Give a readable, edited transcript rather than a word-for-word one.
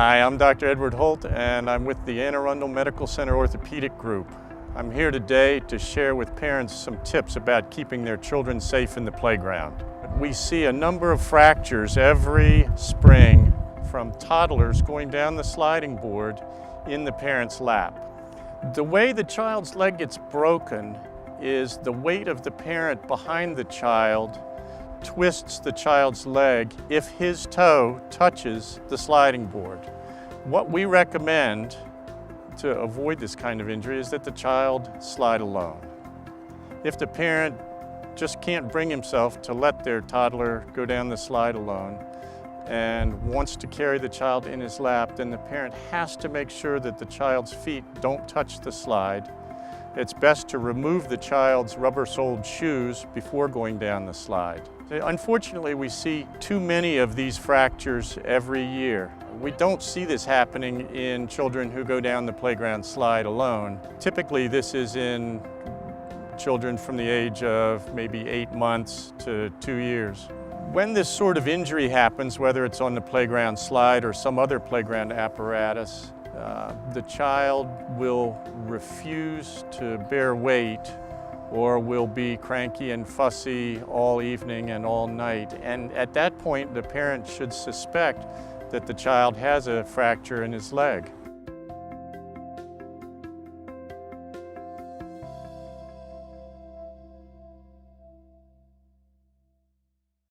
Hi, I'm Dr. Edward Holt, and I'm with the Arundel Medical Center Orthopedic Group. I'm here today to share with parents some tips about keeping their children safe in the playground. We see a number of fractures every spring from toddlers going down the sliding board in the parent's lap. The way the child's leg gets broken is the weight of the parent behind the child twists the child's leg if his toe touches the sliding board. What we recommend to avoid this kind of injury is that the child slide alone. If the parent just can't bring himself to let their toddler go down the slide alone and wants to carry the child in his lap, then the parent has to make sure that the child's feet don't touch the slide. It's best to remove the child's rubber-soled shoes before going down the slide. Unfortunately, we see too many of these fractures every year. We don't see this happening in children who go down the playground slide alone. Typically, this is in children from the age of maybe 8 months to 2 years. When this sort of injury happens, whether it's on the playground slide or some other playground apparatus, the child will refuse to bear weight or will be cranky and fussy all evening and all night. And at that point, the parent should suspect that the child has a fracture in his leg.